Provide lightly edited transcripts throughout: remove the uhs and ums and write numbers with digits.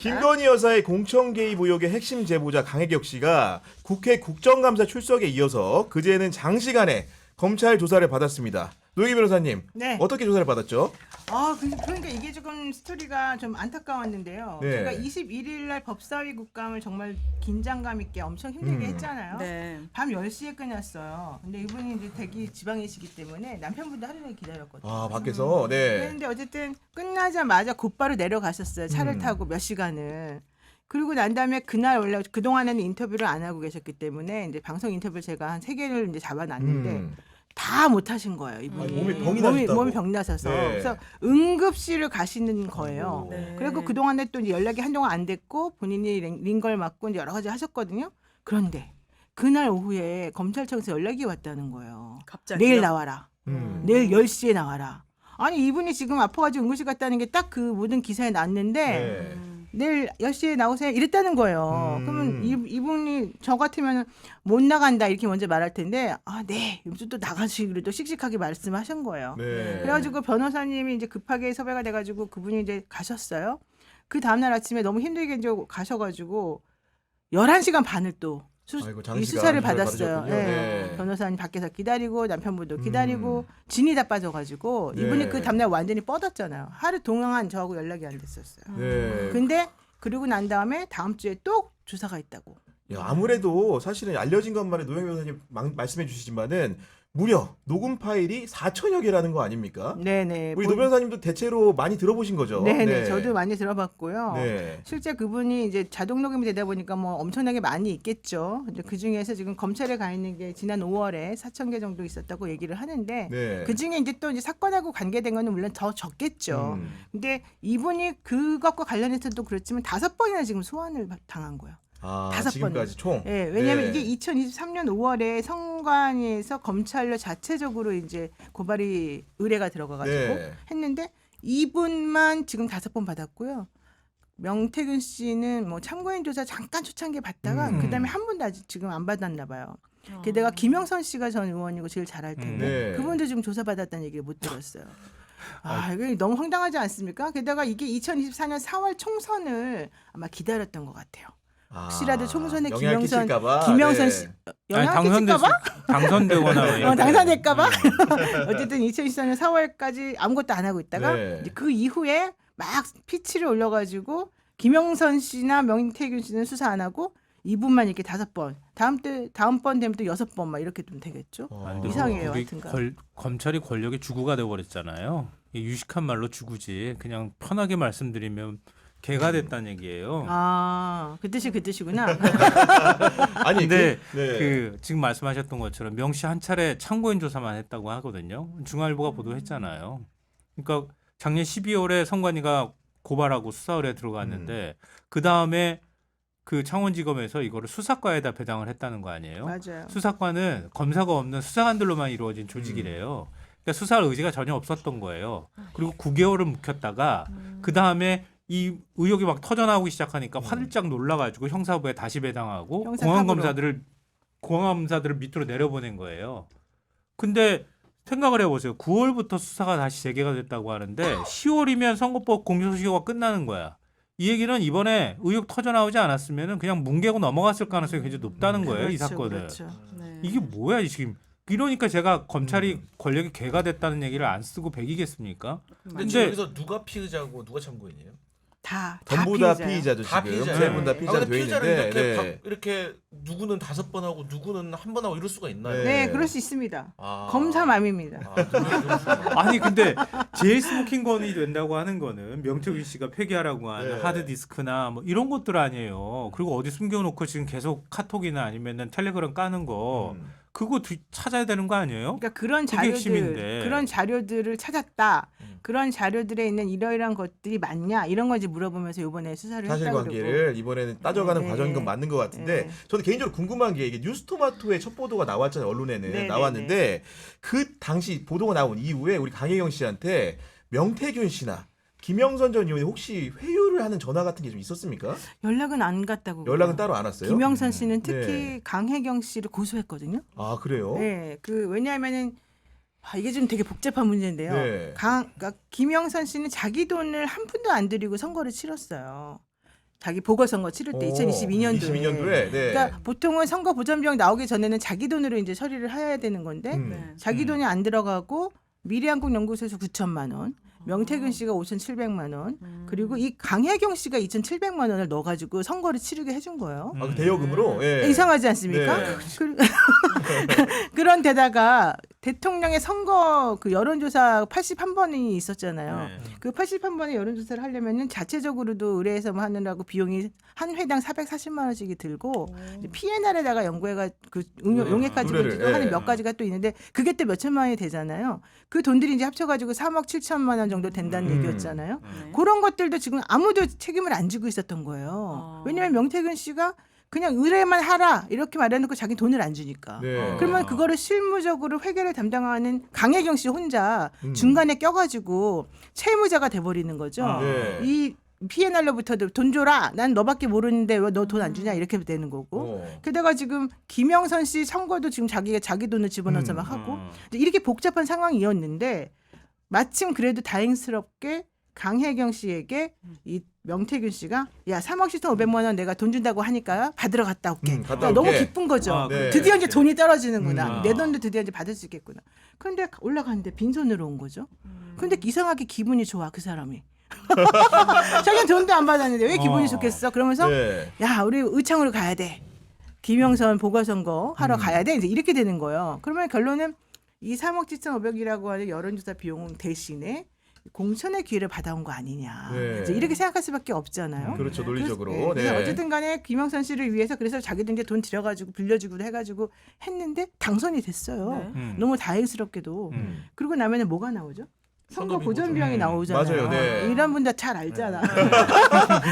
김건희 여사의 공천 개입 의혹의 핵심 제보자 강혜경 씨가 국회 국정감사 출석에 이어서 그제는 장시간에 검찰 조사를 받았습니다. 노영희 변호사님, 네. 어떻게 조사를 받았죠? 그러니까 이게 조금 스토리가 좀 안타까웠는데요. 네. 제가 21일 날 법사위 국감을 정말 긴장감 있게 엄청 힘들게 했잖아요. 네. 밤 10시에 끝났어요. 근데 이분이 이제 대기 지방이시기 때문에 남편분도 하루 종일 기다렸거든요. 아, 밖에서 네. 그런데 어쨌든 끝나자마자 곧바로 내려가셨어요. 차를 음. 타고 몇 시간을. 그리고 난 다음에 그날 원래 그동안에는 인터뷰를 안 하고 계셨기 때문에 이제 방송 인터뷰를 제가 한 3개를 이제 잡아놨는데 다 못 하신 거예요. 이분이. 아니, 몸에 병이 나셨다고. 몸이 병 나셔서. 네. 그래서 응급실을 가시는 거예요. 네. 그리고 그동안에 또 이제 연락이 한동안 안 됐고 본인이 링걸 맞고 이제 여러 가지 하셨거든요. 그런데 그날 오후에 검찰청에서 연락이 왔다는 거예요. 갑자기 내일 나와라. 내일 10시에 나와라. 아니 이분이 지금 아파가지고 응급실 갔다는 게 딱 그 모든 기사에 났는데 네. 내일 10시에 나오세요 이랬다는 거예요. 그러면 이분이 저 같으면 못 나간다 이렇게 먼저 말할 텐데 네. 또 나가시기로 또 씩씩하게 말씀하신 거예요. 네. 그래가지고 변호사님이 이제 급하게 섭외가 돼가지고 그분이 이제 가셨어요. 그 다음날 아침에 너무 힘들게 이제 가셔가지고 11시간 반을 또 아이고, 이 장시간 수사를 수사를 받았어요. 받으셨군요. 네. 변호사님 밖에서 기다리고 남편분도 기다리고 진이 다 빠져가지고 네. 이분이 그 다음날 완전히 뻗었잖아요. 하루 동안 저하고 연락이 안 됐었어요. 네. 근데 그러고 난 다음에 다음 주에 또 조사가 있다고. 야, 아무래도 사실은 알려진 것만에 노영희 변호사님 말씀해 주시지만은 무려 녹음 파일이 4천여 개라는 거 아닙니까? 네네. 우리 노 변호사님도 대체로 많이 들어보신 거죠? 네네. 저도 많이 들어봤고요. 네. 실제 그분이 이제 자동 녹음이 되다 보니까 뭐 엄청나게 많이 있겠죠. 이제 그 중에서 지금 검찰에 가 있는 게 지난 5월에 4천 개 정도 있었다고 얘기를 하는데 네. 그 중에 이제 또 이제 사건하고 관계된 거는 물론 더 적겠죠. 음. 근데 이분이 그것과 관련해서도 그렇지만 5번이나 지금 소환을 당한 거예요. 아, 5번. 지금까지 총. 예, 왜냐하면 네. 이게 2023년 5월에 성관위에서 검찰로 자체적으로 이제 고발이 의뢰가 들어가가지고 네. 했는데 이분만 지금 5번 받았고요. 명태균 씨는 뭐 참고인 조사 잠깐 초창기에 받다가 그다음에 한 번도 아직 지금 안 받았나 봐요. 게다가 김영선 씨가 전 의원이고 제일 잘할 텐데 네. 그분도 지금 조사받았다는 얘기를 못 들었어요. 이게 너무 황당하지 않습니까? 게다가 이게 2024년 4월 총선을 아마 기다렸던 것 같아요. 혹시라도 총선에 영향 끼칠까봐? 김영선 네. 씨 영향 당선됐- 끼칠까봐? 당선되거나 당선될까봐? 어쨌든 2024년 4월까지 아무것도 안 하고 있다가 네. 이제 그 이후에 막 피치를 올려가지고 김영선 씨나 명태균 씨는 수사 안 하고 이분만 이렇게 5번, 다음번 되면 또 6번 막 이렇게 좀 되겠죠. 안 되고 이상해요, 그게 하여튼간. 검찰이 권력의 주구가 되어버렸잖아요. 이 유식한 말로 주구지. 그냥 편하게 말씀드리면 개가 됐다는 얘기예요. 그 뜻이구나. 아니, 근데 네. 그 지금 말씀하셨던 것처럼 명시 한 차례 참고인 조사만 했다고 하거든요. 중앙일보가 보도했잖아요. 그러니까 작년 12월에 선관위가 고발하고 수사 의뢰 들어갔는데 그 다음에 그 창원지검에서 이거를 수사과에다 배당을 했다는 거 아니에요? 맞아요. 수사과는 검사가 없는 수사관들로만 이루어진 조직이래요. 그러니까 수사할 의지가 전혀 없었던 거예요. 그리고 9개월을 묵혔다가 그 다음에 이 의혹이 막 터져나오기 시작하니까 화들짝 놀라가지고 형사부에 다시 배당하고 공안검사들을 밑으로 내려보낸 거예요. 근데 생각을 해보세요. 9월부터 수사가 다시 재개가 됐다고 하는데 10월이면 선거법 공소시효가 끝나는 거야. 이 얘기는 이번에 의혹 터져나오지 않았으면 그냥 뭉개고 넘어갔을 가능성이 굉장히 높다는 거예요. 이 사건은. 그렇죠. 네. 이게 뭐야 지금. 이러니까 제가 검찰이 권력이 개가 됐다는 얘기를 안 쓰고 배기겠습니까? 근데 지금 여기서 누가 피의자고 누가 참고인이에요? 전부 다 피해자예요. 피의자죠, 다 지금. 피의자예요. 세 분 다 근데 피의자로 되어 피의자를 있는데. 이렇게 네. 이렇게 누구는 5번 하고 누구는 한 번 하고 이럴 수가 있나요? 네, 그럴 수 있습니다. 아. 검사맘입니다. 아니 근데 제일 스모킹건이 된다고 하는 거는 명태균 씨가 폐기하라고 하는 네. 하드디스크나 뭐 이런 것들 아니에요. 그리고 어디 숨겨놓고 지금 계속 카톡이나 아니면은 텔레그램 까는 거 그거 찾아야 되는 거 아니에요? 그러니까 그런 그게 핵심인데. 그런 자료들을 찾았다. 그런 자료들에 있는 이러이러한 것들이 맞냐 이런 거 이제 물어보면서 이번에 수사를 했다고 사실관계를 이번에는 따져가는 네. 과정인 건 맞는 것 같은데 네. 저는 개인적으로 궁금한 게 이게 뉴스토마토의 첫 보도가 나왔잖아요. 언론에는 네, 나왔는데 그 당시 보도가 나온 이후에 우리 강혜경 씨한테 명태균 씨나 김영선 전 의원이 혹시 회유를 하는 전화 같은 게 좀 있었습니까? 연락은 안 갔다고. 연락은 그래요. 따로 안 왔어요? 김영선 씨는 특히 네. 강혜경 씨를 고소했거든요. 아, 그래요? 네, 왜냐하면은 이게 좀 되게 복잡한 문제인데요. 네. 그러니까 김영선 씨는 자기 돈을 한 푼도 안 들이고 선거를 치렀어요. 자기 보궐선거 치를 때 2022년도에. 22년도에. 네. 그러니까 보통은 선거 보전 비용 나오기 전에는 자기 돈으로 이제 처리를 해야 되는 건데 음. 자기 돈이 안 들어가고 미래한국연구소에서 9천만 원, 명태균 씨가 5,700만 원, 그리고 이 강혜경 씨가 2,700만 원을 넣어가지고 선거를 치르게 해준 거예요. 그 대여금으로. 예. 이상하지 않습니까? 네. 그런 데다가 대통령의 선거 그 여론조사 81번이 있었잖아요. 네. 그 81번의 여론조사를 하려면은 자체적으로도 의뢰해서 하느라고 비용이 한 회당 440만 원씩이 들고 PNR에다가 연구해가 그 용해가지고 의뢰를, 예. 하는 몇 가지가 또 있는데 그게 또 몇천만 원이 되잖아요. 그 돈들이 이제 합쳐가지고 3억 7천만 원 정도 된다는 얘기였잖아요. 네. 그런 것들도 지금 아무도 책임을 안 지고 있었던 거예요. 왜냐하면 명태균 씨가 그냥 의뢰만 하라 이렇게 말해놓고 자기 돈을 안 주니까. 네. 그러면 그거를 실무적으로 회계를 담당하는 강혜경 씨 혼자 음. 중간에 껴가지고 채무자가 돼버리는 거죠. 네. 이 PNR로부터도 돈 줘라. 난 너밖에 모르는데 왜 너 돈 안 주냐 이렇게 되는 거고. 게다가 지금 김영선 씨 선거도 지금 자기가 자기 돈을 집어넣어서 막 하고 이렇게 복잡한 상황이었는데 마침 그래도 다행스럽게 강혜경 씨에게 이 명태균 씨가 야 3억 7,500만 원 내가 돈 준다고 하니까 받으러 갔다 올게. 갔다 그러니까 너무 올게. 기쁜 거죠. 아, 네. 드디어 이제 돈이 떨어지는구나. 음. 내 돈도 드디어 이제 받을 수 있겠구나. 그런데 올라갔는데 빈손으로 온 거죠. 근데 이상하게 기분이 좋아 그 사람이. 자기는 돈도 안 받았는데 왜 기분이 좋겠어? 그러면서 네. 야 우리 의창으로 가야 돼. 김영선 보궐선거 하러 가야 돼. 이제 이렇게 되는 거예요. 그러면 결론은 이 3억 7,500이라고 하는 여론조사 비용 대신에 공천의 기회를 받아온 거 아니냐. 네. 이제 이렇게 생각할 수밖에 없잖아요. 그렇죠. 논리적으로. 그래서, 네. 그래서 어쨌든 간에 김영선 씨를 위해서 그래서 자기도 이제 돈 들여가지고 빌려주기도 해가지고 했는데 당선이 됐어요. 네. 너무 다행스럽게도. 그러고 나면은 뭐가 나오죠? 선거 선거비 보전 보전. 비용이 나오잖아요. 맞아요, 네. 이런 분들 잘 알잖아.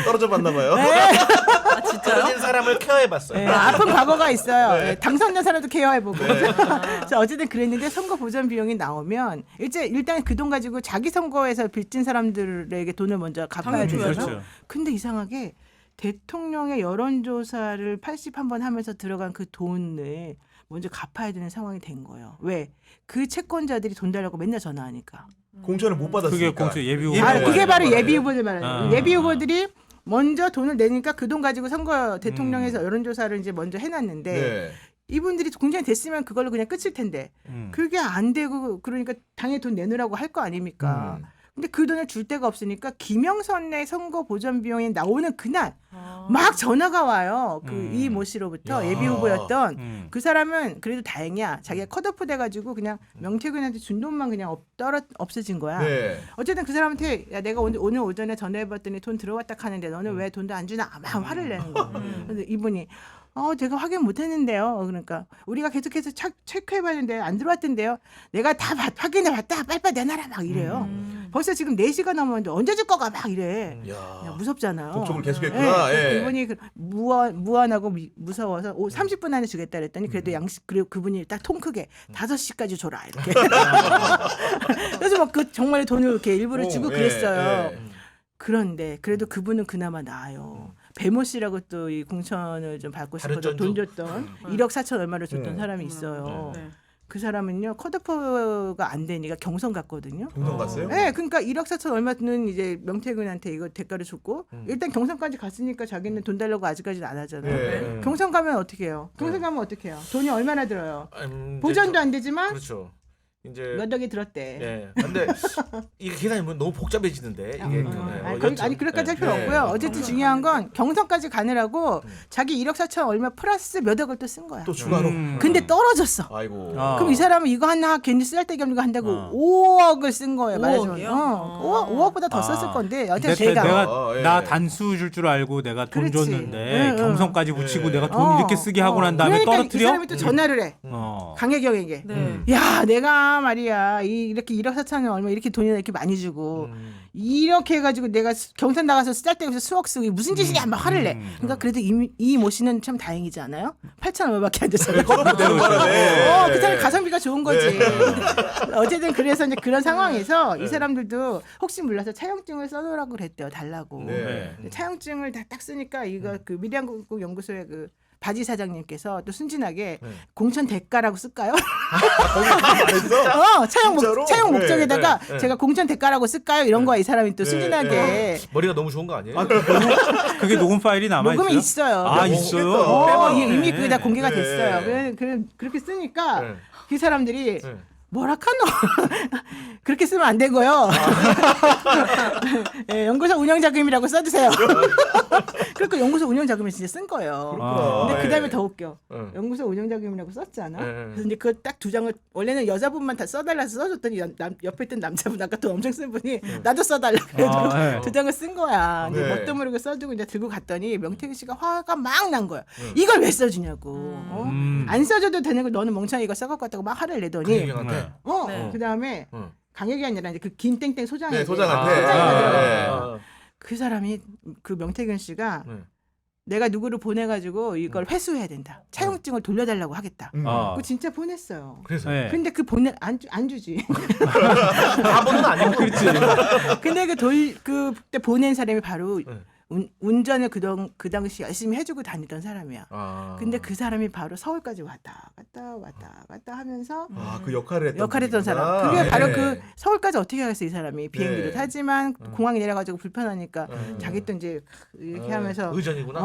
떨어져 봤나 봐요. 아 진짜요? 떨어진 사람을 케어해봤어요. 네, 아픈 과거가 있어요. 네. 네, 당선된 사람도 케어해보고. 자, 어쨌든 그랬는데 선거 보전 비용이 나오면 일단 그 돈 가지고 자기 선거에서 빚진 사람들에게 돈을 먼저 갚아야 당연히 되잖아요. 줘야죠. 그렇죠. 근데 이상하게 대통령의 여론조사를 81번 하면서 들어간 그 돈을 먼저 갚아야 되는 상황이 된 거예요. 왜? 그 채권자들이 돈 달라고 맨날 전화하니까. 공천을 못 받았으니까. 그게 공천 예비 후보. 아, 네. 그게 바로 네. 예비 후보들 말하는 거예요. 아. 예비 후보들이 먼저 돈을 내니까 그 돈 가지고 선거 대통령에서 여론조사를 이제 먼저 해놨는데 네. 이분들이 공천이 됐으면 그걸로 그냥 끝일 텐데 그게 안 되고 그러니까 당연히 돈 내놓으라고 할 거 아닙니까? 근데 그 돈을 줄 데가 없으니까 김영선의 선거 보전 비용이 나오는 그날 막 전화가 와요. 그 이 모 씨로부터 야. 예비 후보였던 그 사람은 그래도 다행이야. 자기가 컷오프 돼가지고 그냥 명태균한테 준 돈만 그냥 없어진 거야. 네. 어쨌든 그 사람한테 야 내가 오늘 오전에 전화해봤더니 돈 들어왔다 하는데 너는 왜 돈도 안 주나 막 화를 내는 거야. 근데 이분이 제가 확인 못했는데요. 그러니까 우리가 계속해서 체크해봤는데 안 들어왔던데요. 내가 다 확인해봤다. 빨리빨리 내놔라 막 이래요. 벌써 지금 4시가 넘었는데 언제 줄 거가 막 이래. 야, 무섭잖아요. 독촉을 계속했구나. 네, 예. 이분이 무안하고 무서워서 30분 안에 주겠다 그랬더니 그래도 그리고 그분이 딱 통 크게 5시까지 줘라 이렇게. 그래서 막 그 정말 돈을 이렇게 일부러 주고 그랬어요. 예. 그런데 그래도 그분은 그나마 나아요. 배모 씨라고 또 이 공천을 좀 받고 다른 싶어서 돈 줬던 1억 4천 얼마를 줬던 네. 사람이 있어요. 네. 그 사람은요 컷오프가 안 되니까 경선 갔거든요. 공천 갔어요? 네, 그러니까 1억 4천 얼마는 이제 명태균한테 이거 대가를 줬고 일단 경선까지 갔으니까 자기는 돈 달라고 아직까지는 안 하잖아요. 네. 경선 가면 어떻게 해요? 경선 가면 어떻게 해요? 돈이 얼마나 들어요? 이제 보전도 안 되지만 그렇죠. 이제 몇 억이 들었대. 예. 근데 이게 계산이 너무 복잡해지는데 이게 아니 그렇게까지 할 필요 없고요. 어쨌든 중요한 건 경선까지 가느라고 자기 1억 4천 얼마 플러스 몇 억을 또 쓴 거야. 또 추가로. 근데 떨어졌어. 아이고. 그럼 이 사람은 이거 하나 괜히 쓸데기 없는 거 한다고 어. 5억을 쓴 거예요. 5억이요? 말하자면 5억보다 더 썼을 건데 여튼 내가 제가 예. 나 단수 줄 줄 알고 내가 돈 그렇지. 줬는데 응, 경선까지 붙이고 예. 내가 돈 이렇게 쓰게 하고 난 다음에 그러니까 이 떨어뜨려? 사람이 또 전화를 해. 강혜경에게. 네. 야, 내가 말이야 이렇게 1억 4천원 얼마 이렇게 돈이나 이렇게 많이 주고 이렇게 해가지고 내가 경선 나가서 쓸데없이 수억 쓰고 무슨 짓이냐 막 화를 내. 그러니까 그래도 이 모 씨는 참 다행이지 않아요? 8천 얼마밖에 안 됐잖아요. 되는 바람에. 그 사람 가성비가 좋은 거지. 네. 어쨌든 그래서 이제 그런 상황에서 이 사람들도 혹시 몰라서 차용증을 써놓으라고 그랬대요. 달라고. 네. 차용증을 다 딱 쓰니까 이거 그 미래한국 연구소에 그 바지 사장님께서 또 순진하게 네. 공천 대가라고 쓸까요? 거기 말했어? 진짜로? 차용 네, 목적에다가 네, 네. 제가 공천 대가라고 쓸까요? 이런 거야 이 사람이 또 네, 순진하게 머리가 너무 좋은 거 아니에요? 그게 녹음 파일이 남아 있어요? 녹음이 있어요. 아, 야, 있어요. 멋있겠다. 이미 네. 그게 다 공개가 네. 됐어요. 그렇게 쓰니까 네. 그 사람들이 네. 뭐라카노 그렇게 쓰면 안 되고요. 예, 연구소 운영 자금이라고 써주세요. 그러니까 연구소 운영 자금을 진짜 쓴 거예요. 아, 근데 그 다음에 네. 더 웃겨. 네. 연구소 운영 자금이라고 썼잖아. 네. 그래서 이제 그 딱 두 장을 원래는 여자분만 다 써달라서 써줬더니 옆에 있던 남자분 아까 돈 엄청 쓴 분이 나도 써달라 그래도 아, 네. 두 장을 쓴 거야. 근데 네. 뭣도 모르고 써주고 이제 들고 갔더니 명태균 씨가 화가 막 난 거야. 이걸 왜 써주냐고. 어? 안 써줘도 되는 걸 너는 멍청이 이거 써갖고 왔다고 막 화를 내더니 강혜경한테. 네. 그 다음에 응. 강혁이 아니라 이제 그 김땡땡 소장이 네, 소장한테. 아. 그 사람이 그 명태균 씨가 네. 내가 누구를 보내가지고 이걸 회수해야 된다. 차용증을 돌려달라고 하겠다. 아. 그거 진짜 보냈어요. 그래서 네. 근데 그 안 주지. 바보는 아니고 그렇지. 근데 그때 보낸 사람이 바로 네. 운전을 그 당시 열심히 해주고 다니던 사람이야. 아. 근데 그 사람이 바로 서울까지 왔다 갔다 하면서 아, 그 역할을 했던 역할했던 분이구나. 사람. 그게 바로 네. 그 서울까지 어떻게 가겠어 이 사람이 비행기도 네. 타지만 공항에 내려가지고 불편하니까 자기 자기 또 이제 이렇게 하면서 의전이구나.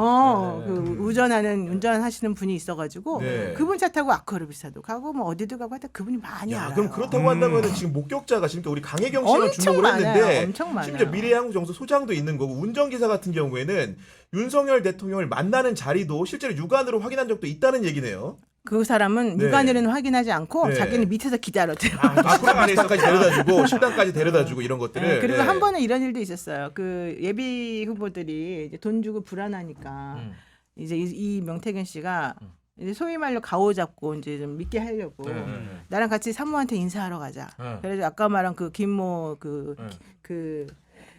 그 운전하시는 분이 있어가지고 네. 그분 차 타고 아크로비스타도 가고 뭐 어디도 가고 하여튼 그분이 많이 야, 알아요. 그럼 그렇다고 한다면 지금 목격자가 지금 우리 강혜경 씨만 엄청 주목을 많아요. 했는데 엄청 많아요. 심지어 미래한국정서 소장도 있는 거고 운전기사 같은 경우에는 윤석열 대통령을 만나는 자리도 실제로 육안으로 확인한 적도 있다는 얘기네요. 그 사람은 네. 육안으로는 확인하지 않고 네. 자기는 밑에서 기다렸대요. 아크로비스타까지 데려다주고 식당까지 데려다주고 이런 것들을. 네, 그리고 네. 한 번은 이런 일도 있었어요. 그 예비 후보들이 이제 돈 주고 불안하니까 이제 이 명태균 씨가 이제 소위 말로 가오 잡고 이제 좀 믿게 하려고 나랑 같이 사모한테 인사하러 가자. 그래서 아까 말한 그 김모 그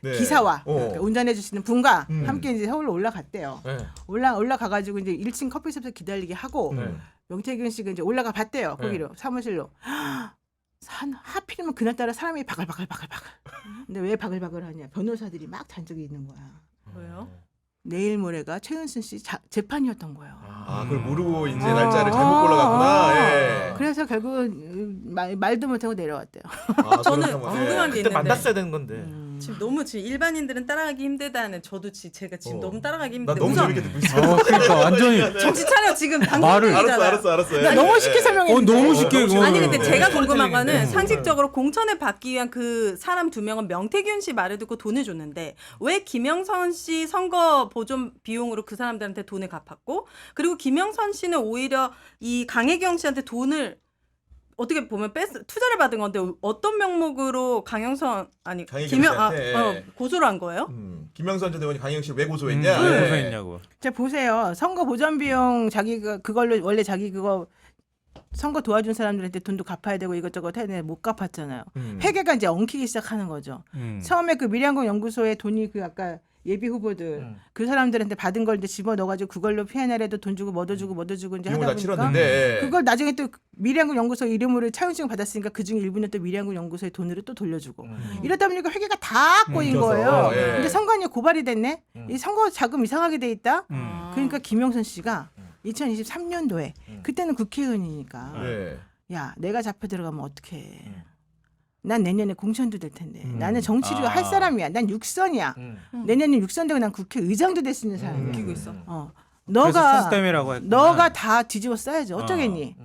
네. 기사와 어. 운전해 주시는 분과 음. 함께 이제 서울로 올라갔대요. 네. 올라가가지고 이제 1층 커피숍에서 기다리게 하고 네. 명태균 씨가 이제 올라가 봤대요. 네. 거기로 사무실로. 하필이면 그날따라 사람이 바글바글. 근데 왜 바글바글하냐? 변호사들이 막 잔뜩이 있는 거야. 왜요? 내일 모레가 최은순 씨 재판이었던 거예요. 아, 그걸 모르고 이제 날짜를 잘못 골라갔구나. 예. 그래서 결국 말도 못하고 내려왔대요. 아, 저는 그런 상황. 궁금한 게 그때 있는데 만났어야 되는 건데. 지금 너무 일반인들은 따라가기 힘들다는 저도 제가 지금 너무 따라가기 나 힘든데 너무 우선 재밌게 듣고 있어. 그러니까 완전히 정신 차려 지금 말을- 방송이잖아. 알았어. 나 너무 쉽게 설명했는데. 너무 쉽게 그거는. 아니 근데 네. 제가 네. 궁금한 거는 네. 상식적으로 공천을 받기 위한 그 사람 두 명은 명태균 씨 말을 듣고 돈을 줬는데 왜 김영선 씨 선거 보존 비용으로 그 사람들한테 돈을 갚았고 그리고 김영선 씨는 오히려 이 강혜경 씨한테 돈을 어떻게 보면 투자를 받은 건데 어떤 명목으로 강영선 아니 강혜경 씨한테. 고소를 한 거예요? 김영선 전 의원이 강혜경 씨를 왜 고소했냐? 왜 네. 고소했냐고. 자 보세요. 선거 보전 비용 자기가 그걸로 원래 자기 그거 선거 도와준 사람들한테 돈도 갚아야 되고 이것저것 해야 되는데 못 갚았잖아요. 회계가 이제 엉키기 시작하는 거죠. 처음에 그 미래한국 연구소에 돈이 그 아까 예비 후보들 그 사람들한테 받은 걸 이제 집어 넣어가지고 그걸로 피해내려도 돈 주고 뭐도 주고 이제 비용을 하다 다 보니까 치렀는데 그걸 나중에 또 미래한국 연구소 이름으로 차용증을 받았으니까 그중에 일부는 또 미래한국 연구소의 돈으로 또 돌려주고 이러다 보니까 회계가 다 꼬인 껴서, 거예요. 예. 근데 선관위 고발이 됐네. 이 선거 자금 이상하게 돼 있다. 그러니까 김영선 씨가 2023년도에 그때는 국회의원이니까 네. 야 내가 잡혀 들어가면 어떡해. 난 내년에 공천도 될 텐데 나는 정치를 할 사람이야. 난 육선이야. 내년에 육선 되고 난 국회의장도 될 수 있는 사람이야. 웃기고 있어. 그래서 시스템이라고 했구나. 너가 다 뒤집어 써야지 어쩌겠니.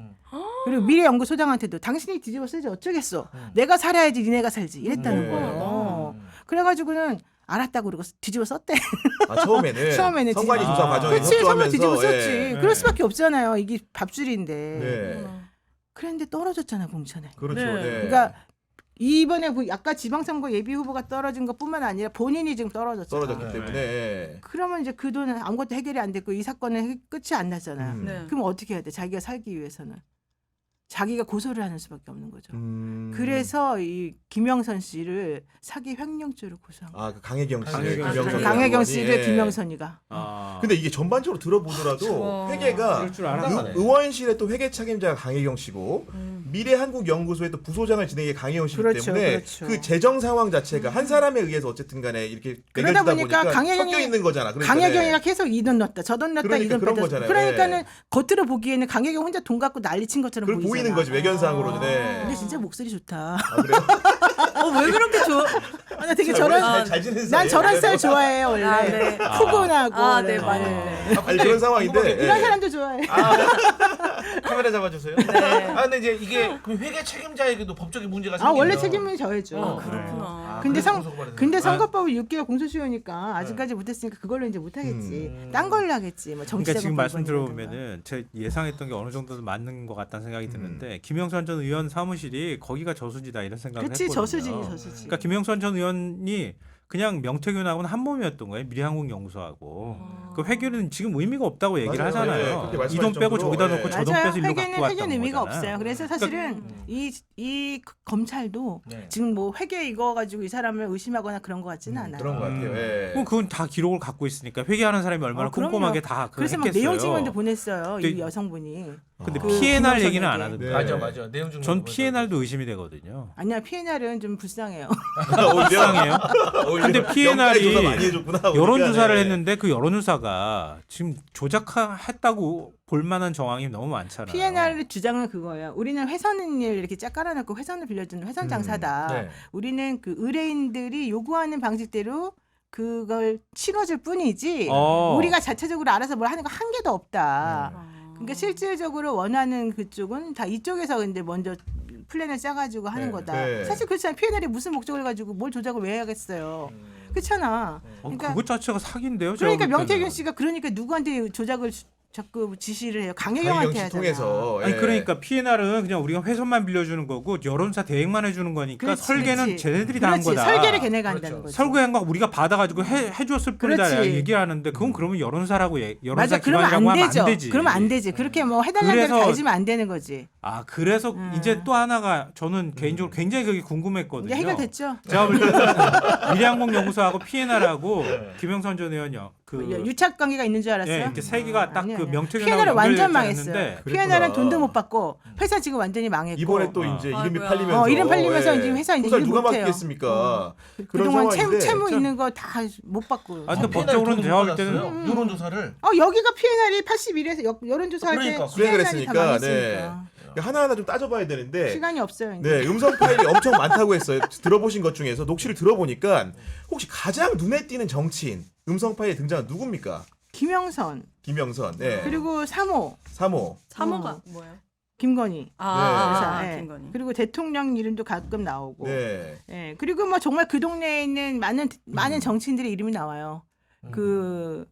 그리고 미래연구소장한테도 당신이 뒤집어 써야지 어쩌겠어. 내가 살아야지 니네가 살지 이랬다는 거예요. 그래가지고는 알았다고 그러고 뒤집어 썼대. 아, 처음에는 선관위 뒤집어. 조사 과정에 그치 처음에 협조하면서 뒤집어 썼지. 예. 그럴 수밖에 없잖아요. 이게 밥줄인데. 네. 그런데 떨어졌잖아 공천에. 그렇죠. 네. 네. 그러니까 이번에 아까 지방선거 예비 후보가 떨어진 것뿐만 아니라 본인이 지금 떨어졌잖아. 떨어졌기 때문에 예. 그러면 이제 그 돈은 아무것도 해결이 안 됐고 이 사건은 끝이 안 났잖아요. 네. 그럼 어떻게 해야 돼? 자기가 살기 위해서는 자기가 고소를 하는 수밖에 없는 거죠. 그래서 이 김영선 씨를 사기 횡령죄로 고소한 거예요. 아, 그 강혜경 씨, 강혜경 김영선 씨. 강혜경 의원이. 씨를 예. 김영선이가. 아. 근데 이게 전반적으로 들어보더라도 그렇죠. 회계가 이럴 줄 알았네. 의원실의 또 회계 책임자가 강혜경 씨고 미래한국연구소의 또 부소장을 진행해 강혜영 씨기 그렇죠, 때문에 그렇죠. 그 재정 상황 자체가 한 사람에 의해서 어쨌든 간에 이렇게 그러다 매겨지다 보니까 섞여 있는 거잖아. 그러니까 강혜경이가 계속 이 돈 넣었다 저 돈 넣었다 그러니까 이 돈 그런 뺐다. 거잖아요. 그러니까는 예. 겉으로 보기에는 강혜경 혼자 돈 갖고 난리친 것처럼 그걸 보이잖아. 보이는 거지 외견상으로는. 네. 근데 진짜 목소리 좋다. 아, 그래요? 왜 그렇게 좋아? 아, 나 되게 원래 저런 잘 지내는 난 사이예요. 저런 스타일 좋아해요 원래. 아, 네. 푸근하고. 아, 네, 네. 맞아요. 네. 아니 그런 상황인데. 이런 예. 사람도 좋아해. 카메라 잡아주세요. 아 근데 이제 이게 그럼 회계 책임자에게도 법적인 문제가 아 생기면 원래 책임은 저였죠. 어, 그렇구나. 근데 그래서 성 고소가 근데 되는구나. 선거법이 6개월 공소시효니까 아직까지 못했으니까 그걸로 이제 못하겠지. 딴 걸로 하겠지. 뭐 정치자금 그러니까 지금 말씀 법원이라든가. 들어보면은 제 예상했던 게 어느 정도는 맞는 것 같다는 생각이 드는데 음. 김영선 전 의원 사무실이 거기가 저수지다 이런 생각을 그치 했거든요. 저수지 저수지. 그러니까 김영선 전 의원이 그냥 명태균하고는 한 몸이었던 거예요. 미래한국연구소하고. 그 회계는 지금 의미가 없다고 얘기를 맞아요. 네, 하잖아요. 그렇게 말씀하실 이 돈 빼고 정도로, 저기다 예. 넣고 저 돈 맞아요. 빼서 일로 갖고 회계는 왔다는 의미가 거잖아요. 없어요. 그래서 사실은 이 검찰도 네. 지금 뭐 회계 이거 가지고 이 사람을 의심하거나 그런 것 같지는 않아요. 그런 것 같아요. 예. 그럼 그건 다 기록을 갖고 있으니까 회계하는 사람이 얼마나 그럼요. 꼼꼼하게 다 그걸 그래서 막 했겠어요. 내용 증언도 보냈어요. 이 근데- 여성분이. 근데 그 P&R 얘기는 김영선에게. 안 하던데. 네. 맞아 내용 중 전 P&R도 의심이 되거든요. 아니야 P&R은 좀 불쌍해요. 불쌍해요. 근데 P&R이 조사 많이 해줬구나. 여론조사를 네. 했는데 그 여론조사가 지금 조작했다고 볼 만한 정황이 너무 많잖아요. P&R 주장은 그거예요. 우리는 회선을 이렇게 짝 깔아놓고 회선을 빌려주는 회선 장사다. 네. 우리는 그 의뢰인들이 요구하는 방식대로 그걸 치러줄 뿐이지 우리가 자체적으로 알아서 뭘 하는 거 한 개도 없다. 그러니까 실질적으로 원하는 그쪽은 다 이쪽에서 근데 먼저 플랜을 짜가지고 하는 네. 거다. 네. 사실 그렇잖아요. P&R이 무슨 목적을 가지고 뭘 조작을 왜 해야겠어요. 그렇잖아. 그러니까 그것 자체가 사기인데요. 그러니까 제가 볼 때는. 명태균 씨가 그러니까 누구한테 조작을 자꾸 지시를 해요. 강혜경 강혜경한테 씨 하잖아. 통해서. 아니 예. 그러니까 P&R은 그냥 우리가 회선만 빌려주는 거고 여론사 대행만 해주는 거니까 그렇지, 설계는 그렇지. 쟤네들이 다 한 그렇지. 거다. 설계를 걔네가 한다는 그렇죠. 거지. 설계한 거 우리가 받아가지고 해줬을 뿐이다 그렇지. 얘기하는데 그건 그러면 여론사라고 여론사 맞아. 그러면 기관이라고 안 하면 되죠. 안 되지. 그러면 안 되지. 그렇게 뭐 해달라는 대로 그래서- 다 해주면 안 되는 거지. 아 그래서 이제 또 하나가 저는 개인적으로 굉장히 그게 궁금했거든요. 이제 해결됐죠. 제가 볼 때는 미래항공연구소하고 P&R하고 김영선 전 의원 그 유착 관계가 있는 줄 알았어요? 예, 이렇게 세 개가 딱 그 명태균하고 P&R은 완전 연결되지 망했어요. 않았는데 P&R은 돈도 못 받고 회사 지금 완전히 망했고. 이번에 또 이제 아이고야. 이름이 팔리면서 이름 팔리면서 이제 회사 이제 소설 일 누가 못해요. 맡겠습니까? 그런 그동안 상황인데 채무 있는 거 다 못 받고. 아, 근데 P&R 법적으로는 돈을 제가 못 볼 때는 받았어요. 여론조사를 여기가 P&R이 81에서 여론조사할 때 그러니까. P&R이 다 그랬으니까, 망했으니까. 하나하나 좀 따져봐야 되는데 시간이 없어요. 이제. 네, 음성 파일이 엄청 많다고 했어요. 들어보신 것 중에서 녹취를 들어보니까 혹시 가장 눈에 띄는 정치인 음성 파일에 등장한 누굽니까? 김영선 김영선, 네, 그리고 3호 3호, 사모가 뭐예요? 김건희. 아, 네. 김건희. 그리고 대통령 이름도 가끔 나오고. 네, 예, 그리고 뭐 정말 그 동네에 있는 많은 정치인들의 이름이 나와요. 그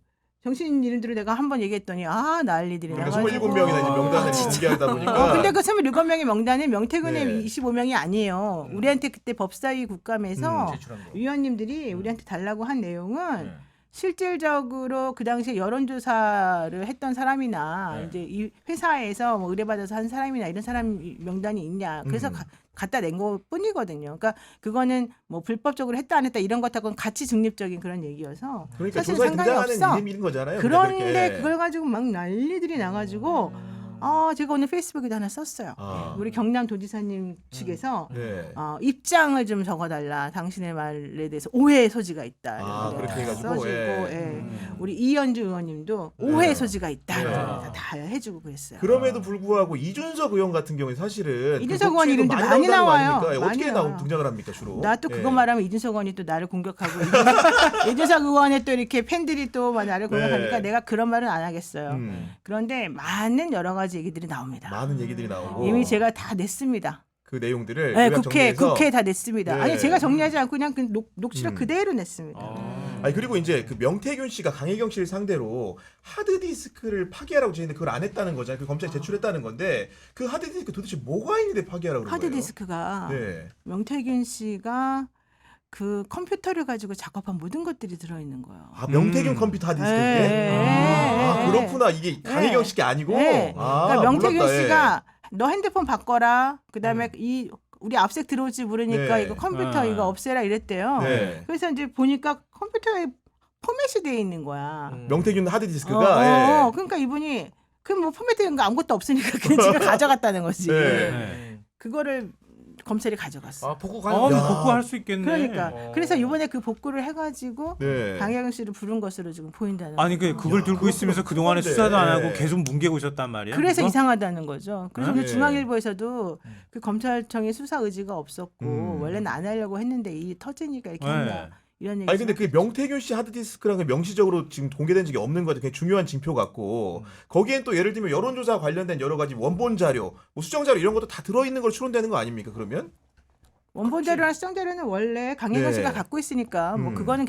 정치인 이름들을 내가 한번 얘기했더니 난리들이 그러니까 나가지고. 27명이나 이제 명단을 공개하다 보니까 근데 그 27명의 명단은 명태균의 네. 25명이 아니에요. 우리한테 그때 법사위 국감에서 제출한 거. 위원님들이 우리한테 달라고 한 내용은 네. 실질적으로 그 당시에 여론조사를 했던 사람이나 네. 이제 이 회사에서 뭐 의뢰받아서 한 사람이나 이런 사람 명단이 있냐. 그래서 갖다 낸 것 뿐이거든요. 그러니까 그거는 뭐 불법적으로 했다 안 했다 이런 것하고는 같이 중립적인 그런 얘기여서 그러니까 사실 조사에 상관이 등장하는 없어. 이름인 거잖아요. 그런데 그렇게. 그걸 가지고 막 난리들이 나가지고 제가 오늘 페이스북에도 하나 썼어요. 우리 경남도지사님 측에서 네. 입장을 좀 적어달라. 당신의 말에 대해서 오해의 소지가 있다. 이렇게 그렇게 해가지고, 써주고, 예. 우리 이현주 의원님도 오해의 네. 소지가 있다. 네. 이러면서 다 해주고 그랬어요. 그럼에도 불구하고 이준석 의원 같은 경우에 사실은 이준석 그 의원 녹취에도 이름도 많이 나온다는 거 나와요. 아닙니까? 많이 어떻게 나와요. 등장을 합니까 주로? 나 또 그거 예. 말하면 이준석 의원이 또 나를 공격하고 이준석 의원의 또 이렇게 팬들이 또 막 나를 공격하니까 네. 내가 그런 말은 안 하겠어요. 음, 그런데 많은 여러 가지 얘기들이 나옵니다. 많은 얘기들이 나오고 이미 제가 다 냈습니다. 그 내용들을 네, 요약 정리해서 국회에 다 냈습니다. 네. 아니 제가 정리하지 않고 그냥 그 녹취록 음. 그대로 냈습니다. 아니 그리고 이제 그 명태균 씨가 강혜경 씨를 상대로 하드디스크를 파기하라고 했는데 그걸 안 했다는 거잖아요. 그 검찰에 제출했다는 건데 그 하드디스크 도대체 뭐가 있는데 파기하라고 그런 거예요? 하드디스크가 네. 명태균 씨가 그 컴퓨터를 가지고 작업한 모든 것들이 들어있는 거예요. 명태균 컴퓨터 하드디스크에? 네. 그렇구나. 이게 강혜경 씨가 아니고? 네. 그러니까 명태균 몰랐다, 예. 씨가 너 핸드폰 바꿔라. 그다음에 이 우리 압색 들어올지 모르니까 네. 이거 컴퓨터 이거 없애라 이랬대요. 네. 그래서 이제 보니까 컴퓨터에 포맷이 돼 있는 거야. 명태균 하드디스크가 예. 그러니까 이분이 그 뭐 포맷된 거 아무것도 없으니까 그냥 지가 가져갔다는 거지. 네. 네. 그거를 검찰이 가져갔어. 아 복구 가능. 야. 복구할 수 있겠네. 그러니까 어. 그래서 이번에 그 복구를 해가지고 네. 강혜경 씨를 부른 것으로 지금 보인다는. 아니 거죠. 그걸 들고 그것도 있으면서 그동안에 그건데. 수사도 안 하고 계속 뭉개고 있었단 말이야. 그래서 그거? 이상하다는 거죠. 그래서 네. 오늘 중앙일보에서도 그 검찰청의 수사 의지가 없었고 원래는 안 하려고 했는데 이 터지니까 이렇게 네. 했나 이런 얘기. 아니 근데 그게 명태균 씨 하드디스크랑 명시적으로 지금 공개된 적이 없는 거 같아요. 그냥 중요한 징표 같고 거기엔 또 예를 들면 여론조사 관련된 여러 가지 원본 자료, 뭐 수정 자료 이런 것도 다 들어있는 걸 추론되는 거 아닙니까? 그러면? 원본 자료랑 수정 자료는 원래 강혜경 네. 씨가 갖고 있으니까 뭐 그거는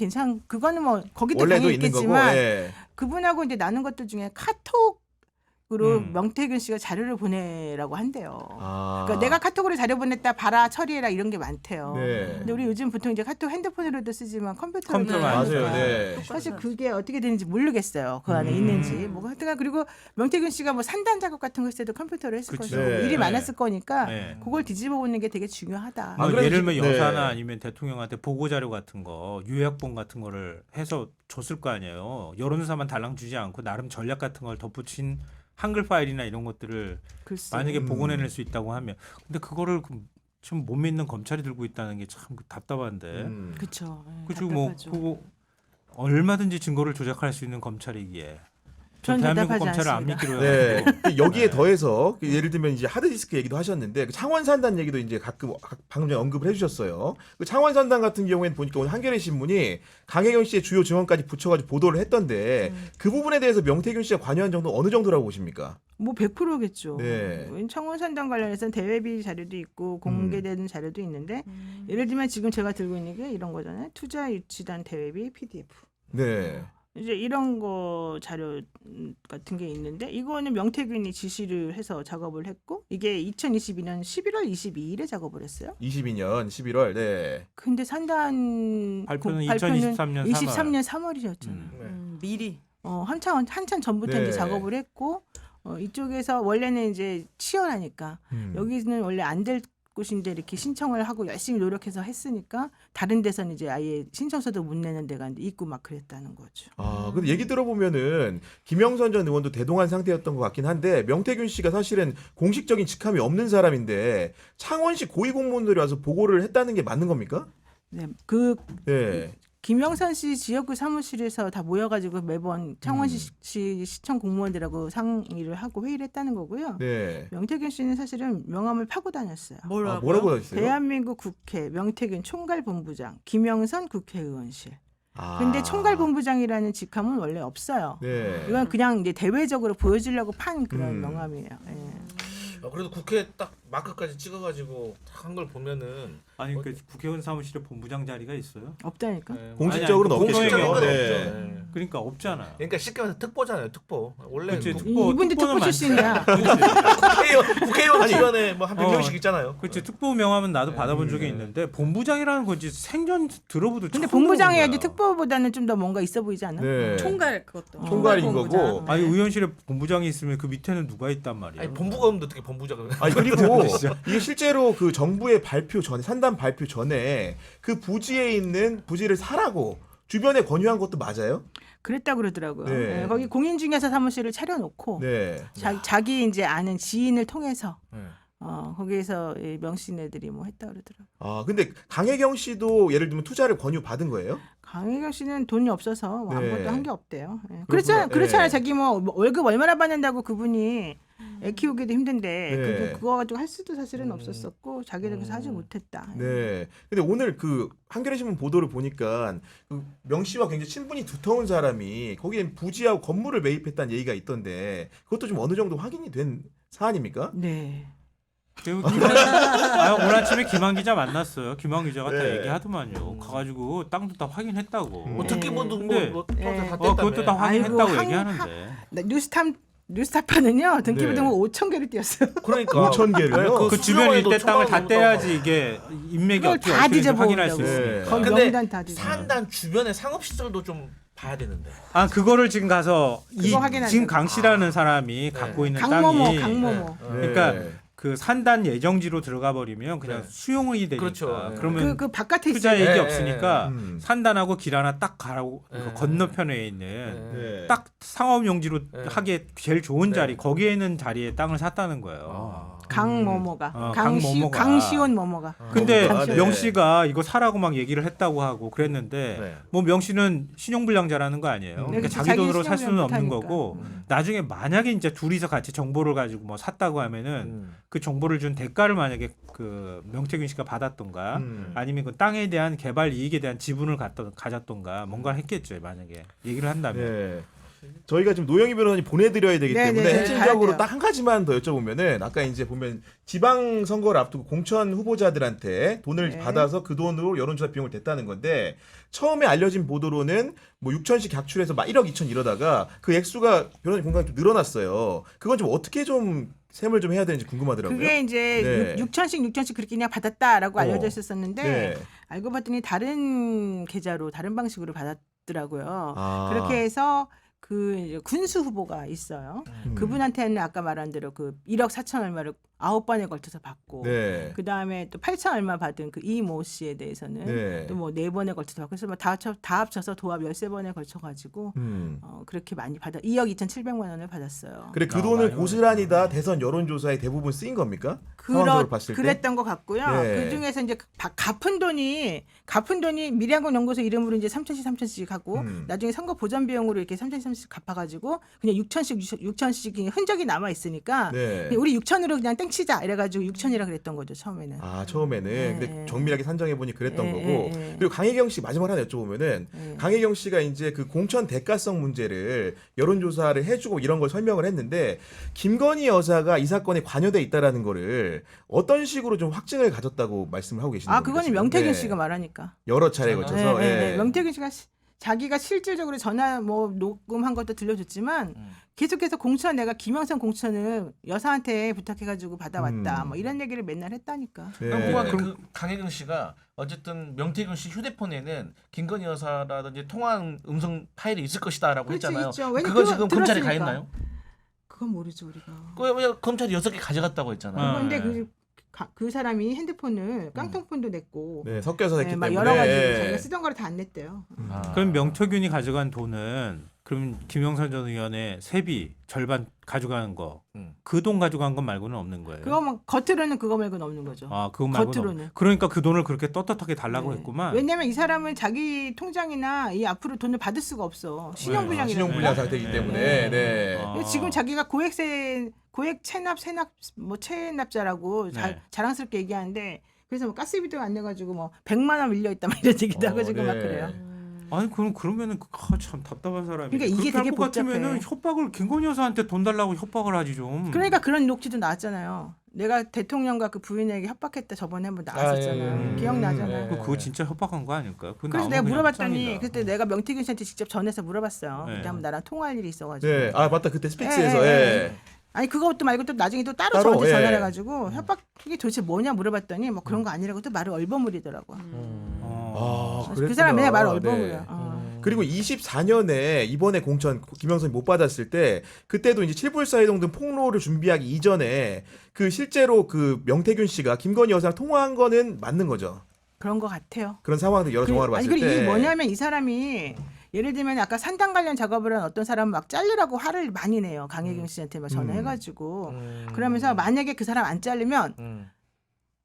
그거는 뭐 거기도 원래도 당연히 있는 거고. 있겠지만 예. 그분하고 이제 나눈 것들 중에 카톡으로 음. 명태균 씨가 자료를 보내라고 한대요. 아. 그러니까 내가 카톡으로 자료 보냈다 봐라 처리해라 이런 게 많대요. 네. 근데 우리 요즘 보통 이제 카톡 핸드폰으로도 쓰지만 컴퓨터로 컴퓨터로 하니까 맞아요. 네. 사실 그게 어떻게 되는지 모르겠어요. 그 안에 있는지. 뭐 하여튼 그리고 명태균 씨가 뭐 산단 작업 같은 거 했을 때도 컴퓨터로 했을 그쵸. 거고 네. 일이 많았을 거니까 네. 그걸 뒤집어 보는 게 되게 중요하다. 아, 뭐 그래서 예를 들면 지금- 여사나 네. 아니면 대통령한테 보고 자료 같은 거, 요약본 같은 거를 해서 줬을 거 아니에요. 여론조사만 달랑 주지 않고 나름 전략 같은 걸 덧붙인 한글 파일이나 이런 것들을 글쎄. 만약에 복원해낼 수 있다고 하면, 근데 그거를 좀 못 믿는 검찰이 들고 있다는 게 참 답답한데. 그렇죠. 그리고 뭐 그거 얼마든지 증거를 조작할 수 있는 검찰이기에. 전 대한민국 대답하지 검찰을 안 않습니다. 믿기로 네. 해가지고. 그 여기에 더해서 그 예를 들면 이제 하드디스크 얘기도 하셨는데 그 창원산단 얘기도 이제 가끔 방금 전에 언급을 해주셨어요. 그 창원산단 같은 경우에는 보니까 오늘 한겨레 신문이 강혜경 씨의 주요 증언까지 붙여가지고 보도를 했던데 그 부분에 대해서 명태균 씨가 관여한 정도 어느 정도라고 보십니까? 뭐 100%겠죠. 네. 청원산단 관련해서는 대외비 자료도 있고 공개되는 자료도 있는데 예를 들면 지금 제가 들고 있는 게 이런 거잖아요. 투자 유치단 대외비 PDF. 네. 이제 이런 거 자료 같은 게 있는데 이거는 명태균이 지시를 해서 작업을 했고 이게 2022년 11월 22일에 작업을 했어요. 22년 11월. 네. 근데 산단 발표는 2023년 3월. 23년 3월이었잖아요. 미리. 한참 전부터 네. 이제 작업을 했고 이쪽에서 원래는 이제 치열하니까 여기는 원래 안 될 곳인데 이렇게 신청을 하고 열심히 노력해서 했으니까 다른 데서는 이제 아예 신청서도 못 내는 데가 있고 막 그랬다는 거죠. 아, 근데 얘기 들어보면은 김영선 전 의원도 대동한 상태였던 것 같긴 한데 명태균 씨가 사실은 공식적인 직함이 없는 사람인데 창원시 고위공무원들이 와서 보고를 했다는 게 맞는 겁니까? 네, 그 네. 김영선 씨 지역구 사무실에서 다 모여가지고 매번 창원시 시청 공무원들하고 상의를 하고 회의를 했다는 거고요. 네. 명태균 씨는 사실은 명함을 파고 다녔어요. 아, 뭐라고 하셨어요? 대한민국 국회 명태균 총괄본부장, 김영선 국회의원실. 아. 근데 총괄본부장이라는 직함은 원래 없어요. 네. 이건 그냥 이제 대외적으로 보여주려고 판 그런 명함이에요. 예. 그래도 국회 딱 마크까지 찍어가지고 딱 한 걸 보면은 아니 그 국회의원 사무실에 본부장 자리가 있어요? 없다니까. 네, 공식적으로는 아니, 없겠죠. 공식적으로는 네. 없죠. 네. 그러니까 없잖아. 그러니까 쉽게 말해서 특보잖아요, 특보. 원래 그치, 국- 특보. 이분도 특보 특보는 출신이야. 국회의원 주변에 뭐 한 100명씩 있잖아요. 그렇지 특보 명함은 나도 받아본 적이 있는데 본부장이라는 건지 생전 들어보도 근데 처음 본부장이야지 들어본 거야. 특보보다는 좀 더 뭔가 있어 보이지 않아? 네. 총괄 그것도. 총괄인 본부장. 거고. 아니 의원실에 본부장이 있으면 그 밑에는 누가 있단 말이야. 아니 본부가 없는데 어떻게 본부장을? 아니 그리고 이게 실제로 그 정부의 발표 전에 산단 발표 전에 그 부지에 있는 부지를 사라고 주변에 권유한 것도 맞아요? 그랬다 그러더라고요. 네. 네, 거기 공인중개사 사무실을 차려놓고 네. 자기 이제 아는 지인을 통해서 네. 거기에서 이 명신 애들이 뭐 했다 그러더라고요. 아 근데 강혜경 씨도 예를 들면 투자를 권유 받은 거예요? 강혜경 씨는 돈이 없어서 뭐 네. 아무것도 한 게 없대요. 예. 그렇구나. 그렇잖아요. 네. 자기 뭐 월급 얼마나 받는다고 그분이 애 키우기도 힘든데 네. 그거 가지고 할 수도 사실은 없었었고 자기는 그래서 하지 못했다. 네. 근데 오늘 그 한겨레 신문 보도를 보니까 그 명 씨와 굉장히 친분이 두터운 사람이 거기에 부지하고 건물을 매입했다는 얘기가 있던데 그것도 좀 어느 정도 확인이 된 사안입니까? 네. 그리고 오늘 아침에 김한 기자 만났어요. 김한 기자가 다 네. 얘기하더만요. 가가지고 땅도 다 확인했다고. 뭐 특기본도 네. 뭐 네. 다 뗐다며. 그것도 다 아이고, 확인했다고 얘기하는데. 뉴스타파는요 등기부등본 네. 5,000개를 띄었어요. 그러니까 5,000개를요? 그 주변 수령에도 일대 땅을 다 초과금을 떼야지 이게 인맥이 그걸 어떻게 다 어떻게 뒤져보고 확인할 수 네. 있으니까. 거기 근데 명단 다 뒤져. 산단 주변의 상업시설도 좀 봐야 되는데. 아 그거를 지금 가서 그거 확인하는 지금 거죠. 강 씨라는 사람이 갖고 있는 강모모, 땅이 강모모. 그러니까 네. 그 산단 예정지로 들어가 버리면 그냥 네. 수용이 되니까 그렇죠. 네. 그러면 그 바깥에 투자 있어요. 얘기 네, 없으니까 산단하고 길 하나 딱 가라고 네. 그 건너편에 있는 네. 딱 상업 용지로 네. 하기에 제일 좋은 네. 자리 거기에 있는 자리에 땅을 샀다는 거예요. 아. 강모모가 강모모가. 강시온 모모가. 근데 아, 네. 명 씨가 이거 사라고 막 얘기를 했다고 하고 그랬는데 네. 뭐 명 씨는 신용불량자라는 거 아니에요. 그러니까 그치, 자기 자기 돈으로 살 수는 없는 신용불량자니까. 거고 나중에 만약에 이제 둘이서 같이 정보를 가지고 뭐 샀다고 하면은 그 정보를 준 대가를 만약에 그 명태균 씨가 받았던가 아니면 그 땅에 대한 개발 이익에 대한 지분을 가졌던가 뭔가를 했겠죠. 만약에 얘기를 한다면. 네. 저희가 지금 노영희 변호사님 보내드려야 되기 네, 때문에 네, 핵심적으로 가야 돼요. 딱 한 가지만 더 여쭤보면은 아까 이제 보면 지방 선거를 앞두고 공천 후보자들한테 돈을 네. 받아서 그 돈으로 여론조사 비용을 댔다는 건데 처음에 알려진 보도로는 뭐 6천씩 각출해서 막 1억 2천 이러다가 그 액수가 변호사님 공간이 좀 늘어났어요. 그건 좀 어떻게 좀 셈을 좀 해야 되는지 궁금하더라고요. 그게 이제 네. 6천씩 그렇게 그냥 받았다라고 알려져 있었었는데 네. 알고 봤더니 다른 계좌로 다른 방식으로 받았더라고요. 아. 그렇게 해서 그 이제 군수 후보가 있어요. 그분한테는 아까 말한 대로 그 1억 4천 얼마를 9번에 걸쳐서 받고 네. 그 다음에 또 8천 얼마 받은 그 이모 씨에 대해서는 네. 또 뭐 4번에 걸쳐서 받고 그래서 뭐 다 합쳐서 도합 13번에 걸쳐가지고 그렇게 많이 2억 2,700만 원을 받았어요. 그래 그 아, 돈을 많이 고스란히 다 대선 여론조사에 대부분 쓰인 겁니까? 상황적으로 봤을 때. 그랬던 것 같고요. 네. 그 중에서 이제 갚은 돈이 미래한국 연구소 이름으로 이제 3천씩 하고 나중에 선거 보전 비용으로 이렇게 3천씩 갚아가지고 그냥 6천씩 흔적이 남아 있으니까 네. 우리 6천으로 그냥 땡치자 이래가지고 6천이라 그랬던 거죠 처음에는. 아 처음에는 네, 근데 네. 정밀하게 산정해 보니 그랬던 네, 거고 네, 네. 그리고 강혜경 씨 마지막 하나 여쭤보면은 강혜경 씨가 이제 그 공천 대가성 문제를 여론조사를 해주고 이런 걸 설명을 했는데 김건희 여사가 이 사건에 관여돼 있다라는 거를 어떤 식으로 좀 확증을 가졌다고 말씀을 하고 계시는 아 겁니까? 그거는 지금? 명태균 네. 씨가 말하니까. 여러 차례 네, 거쳐서 예. 명태균 씨가 자기가 실질적으로 전화 뭐 녹음한 것도 들려줬지만 계속해서 공천 내가 김영선 공천을 여사한테 부탁해가지고 받아왔다 뭐 이런 얘기를 맨날 했다니까. 네. 그럼 그 강혜경 씨가 어쨌든 명태균 씨 휴대폰에는 김건희 여사라든지 통화한 음성 파일이 있을 것이다라고 그렇죠, 했잖아요. 있죠. 왜냐면 그거 지금 검찰에 가 들었으니까. 있나요? 그건 모르죠 우리가. 왜 검찰이 6개 가져갔다고 했잖아요. 그런데 네. 그 사람이 핸드폰을 깡통폰도 냈고 네, 섞여서 했기 막 때문에 여러 가지 예. 자기가 쓰던 거를 다 안 냈대요. 아. 그럼 명태균이 가져간 돈은 그럼 김영선 전 의원의 세비 절반 가져가는 거 그 돈 가져간 건 말고는 없는 거예요. 그거 뭐 겉으로는 그거 말고는 없는 거죠. 아 그거 말고는 겉으로는. 그러니까 그 돈을 그렇게 떳떳하게 달라고 네. 했구만. 왜냐면 이 사람은 자기 통장이나 이 앞으로 돈을 받을 수가 없어. 신용불량이라는 신용불량 거야. 상태이기 네. 때문에 네. 아. 그래서 지금 자기가 고액 체납 뭐 체납자라고 네. 자랑스럽게 얘기하는데 그래서 뭐 가스비도 안 내가지고 뭐 100만 원 밀려 있다 막 이런 얘기도 하고 지금 막 네. 그래요. 아니 그러면은 참 답답한 사람이. 그러니까 이게 그렇게 할 되게 것 같으면은 복잡해. 협박을 김건희 여사한테 돈 달라고 협박을 하지 좀. 그러니까 그런 녹취도 나왔잖아요. 내가 대통령과 그 부인에게 협박했다 저번에 한번 나왔었잖아요. 아, 예. 기억나잖아요. 네. 그거 진짜 협박한 거 아닐까요? 그건 그래서 나오면 내가 그냥 물어봤더니 짱이다. 그때 내가 명태균 씨한테 직접 전해서 물어봤어요. 네. 그때 한번 나랑 통화할 일이 있어가지고. 네. 아 맞다 그때 스픽스에서 예, 예, 예. 아니 그것도 말고 또 나중에 또 따로 따로, 저한테 예. 전화를 해가지고 협박이 도대체 뭐냐 물어봤더니 뭐 그런 거 아니라고 또 말을 얼버무리더라고. 어. 아, 그 사람 맨날 말을 그랬구나. 얼버무려. 네. 어. 그리고 24년에 이번에 공천 김영선이 못 받았을 때 그때도 이제 칠불사이동 등 폭로를 준비하기 이전에 그 실제로 그 명태균 씨가 김건희 여사랑 통화한 거는 맞는 거죠. 그런 거 같아요. 그런 상황들 여러 정황을 아니 봤을 그리고 때. 이게 뭐냐면 이 사람이 예를 들면 아까 산당 관련 작업을 한 어떤 사람 막 잘리라고 화를 많이 내요. 강혜경 씨한테 막 전화해가지고 그러면서 만약에 그 사람 안 잘리면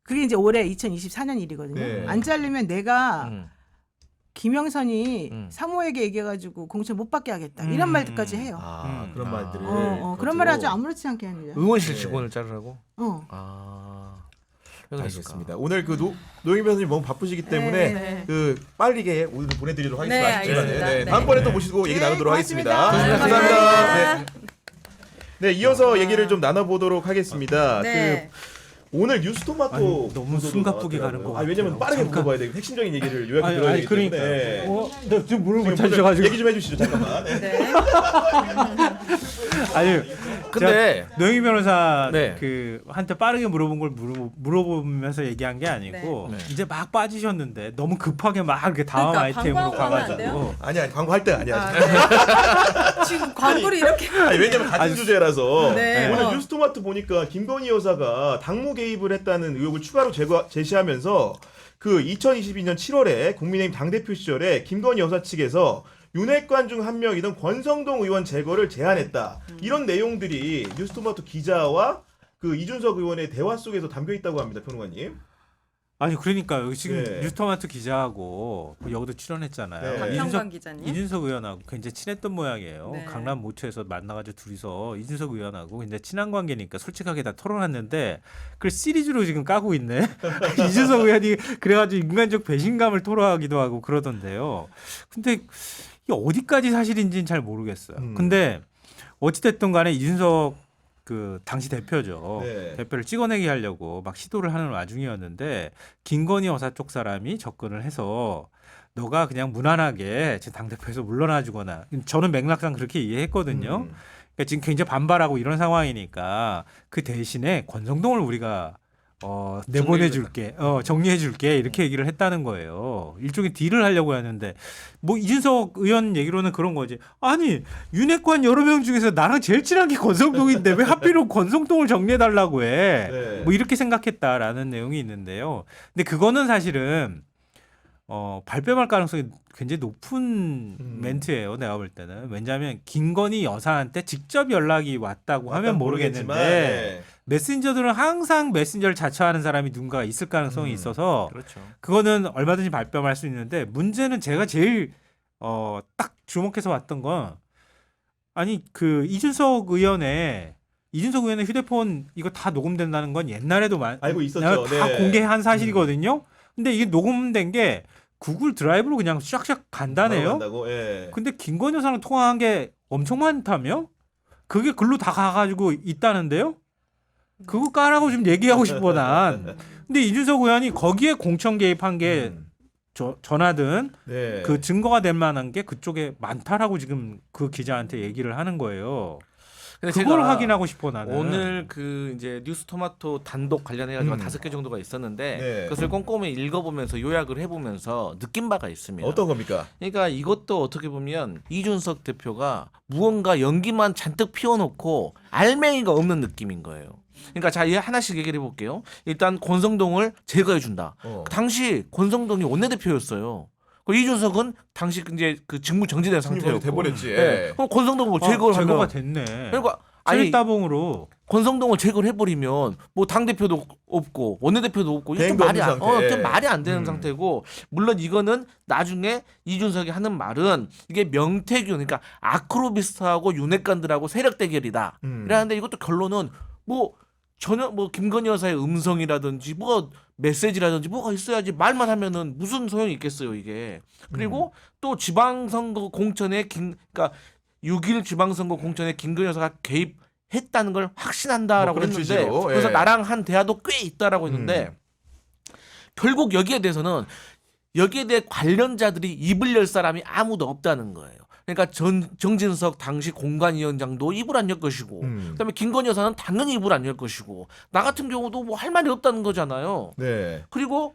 그게 이제 올해 2024년 일이거든요. 네. 안 잘리면 내가 김영선이 사모에게 얘기해가지고 공천 못 받게 하겠다 이런 말까지 해요. 아 그런 말들을. 그런 말을 아주 아무렇지 않게 합니다. 의원실 네. 직원을 자르라고? 어. 아. 왜 알겠습니다. 오늘 그 노영희 변호사님 너무 바쁘시기 때문에 네. 그 빠르게 오늘 보내드리도록 하겠습니다. 네, 아쉽지만 알겠습니다. 네, 네. 다음번에 또 모시고 얘기 네, 나누도록 고맙습니다. 하겠습니다. 네, 감사합니다. 감사합니다. 네, 이어서 얘기를 좀 나눠보도록 하겠습니다. 네. 오늘 뉴스토마토 아니, 너무 보도도 숨가쁘게 나왔더라고요. 가는 것 아, 왜냐면 같아요. 빠르게 잠깐. 물어봐야 되고 핵심적인 얘기를 요약해 들어야 되기 때문에. 그러니까. 나 지금 물을 못 지금 찾으셔가지고. 얘기 좀 해주시죠 잠깐만. 네. 네. 아니 근데 노영희 변호사 네. 그 한테 빠르게 물어본 걸 물어보면서 얘기한 게 아니고 네. 이제 막 빠지셨는데 너무 급하게 막 이렇게 다음 그러니까 아이템으로 광고하고 가면 안 가가지고 아니야 광고할 때 아니야. 아, 네. 지금 광고를 이렇게 아니, 왜냐면 같은 아니, 주제라서 네. 오늘 뉴스토마토 보니까 김건희 여사가 당무 개입을 했다는 의혹을 추가로 제시하면서 그 2022년 7월에 국민의힘 당대표 시절에 김건희 여사 측에서 윤핵관 중 한 명이던 권성동 의원 제거를 제안했다. 이런 내용들이 뉴스토마토 기자와 그 이준석 의원의 대화 속에서 담겨 있다고 합니다, 평론가님. 아니 그러니까 여기 지금 네. 뉴스토마토 기자하고 여기도 출연했잖아요. 네. 박형관 기자님. 이준석 의원하고 굉장히 친했던 모양이에요. 네. 강남 모처에서 만나가지고 둘이서 이준석 의원하고 굉장히 친한 관계니까 솔직하게 다 털어놨는데 그걸 시리즈로 지금 까고 있네. 이준석 의원이 그래가지고 인간적 배신감을 토로하기도 하고 그러던데요. 근데 이게 어디까지 사실인지는 잘 모르겠어요. 근데 어찌됐든 간에 이준석 그 당시 대표죠. 네. 대표를 찍어내게 하려고 막 시도를 하는 와중이었는데 김건희 여사 쪽 사람이 접근을 해서 너가 그냥 무난하게 지금 당대표에서 물러나주거나 저는 맥락상 그렇게 이해했거든요. 그러니까 지금 굉장히 반발하고 이런 상황이니까 그 대신에 권성동을 우리가 내보내줄게, 정리해줄게 이렇게 얘기를 했다는 거예요. 일종의 딜을 하려고 하는데 뭐 이준석 의원 얘기로는 그런 거지. 아니 윤핵관 여러 명 중에서 나랑 제일 친한 게 권성동인데 왜 하필은 권성동을 정리해달라고 해? 네. 뭐 이렇게 생각했다라는 내용이 있는데요. 근데 그거는 사실은 발뺌할 가능성이 굉장히 높은 멘트예요. 내가 볼 때는. 왜냐하면 김건희 여사한테 직접 연락이 왔다고 하면 모르겠는데 네. 메신저들은 항상 메신저를 자처하는 사람이 누군가 있을 가능성이 있어서 그렇죠. 그거는 얼마든지 발뺌할 수 있는데 문제는 제가 제일 딱 주목해서 왔던 건 아니 그 이준석 의원의 휴대폰 이거 다 녹음된다는 건 옛날에도 알고 있었죠. 다 네. 공개한 사실이거든요. 근데 이게 녹음된 게 구글 드라이브로 그냥 쫙쫙 간다네요. 간다고? 예. 근데 김건희 여사랑 통화한 게 엄청 많다며? 그게 글로 다 가가지고 있다는데요? 그거 까라고 좀 얘기하고 싶어 난. 근데 이준석 의원이 거기에 공천 개입한 게 전하든 네. 그 증거가 될 만한 게 그쪽에 많다라고 지금 그 기자한테 얘기를 하는 거예요. 근데 그걸 제가 확인하고 싶어 나는. 오늘 그 이제 뉴스토마토 단독 관련해가지고 5개 정도가 있었는데 네. 그것을 꼼꼼히 읽어보면서 요약을 해보면서 느낀 바가 있습니다. 어떤 겁니까? 그러니까 이것도 어떻게 보면 이준석 대표가 무언가 연기만 잔뜩 피워놓고 알맹이가 없는 느낌인 거예요. 그러니까 자, 하나씩 얘기를 해볼게요. 일단 권성동을 제거해준다. 당시 권성동이 원내대표였어요. 이준석은 당시 이제 그 직무 정지된 상태였고 돼버렸지. 네. 그럼 권성동을 제거를 제거가 하면 됐네. 그러니까 아니 셀따봉으로 권성동을 제거를 해버리면 뭐 당 대표도 없고 원내대표도 없고 이게 좀 대행도 말이 없는 안, 상태. 좀 말이 안 되는 상태고 물론 이거는 나중에 이준석이 하는 말은 이게 명태균 그러니까 아크로비스트하고 윤핵관들하고 세력 대결이다. 이러는데 이것도 결론은 뭐 전혀 뭐 김건희 여사의 음성이라든지 뭐 메시지라든지 뭐가 있어야지 말만 하면은 무슨 소용이 있겠어요 이게. 그리고 또 지방선거 공천에 그러니까 6일 지방선거 공천에 김건희 여사가 개입했다는 걸 확신한다라고 뭐 그런 했는데 취지로, 그래서 예. 나랑 한 대화도 꽤 있다라고 했는데 결국 여기에 대해서는 여기에 대해 관련자들이 입을 열 사람이 아무도 없다는 거예요. 그러니까 정진석 당시 공관위원장도 입을 안 열 것이고 그다음에 김건희 여사는 당연히 입을 안 열 것이고 나 같은 경우도 뭐 할 말이 없다는 거잖아요. 네. 그리고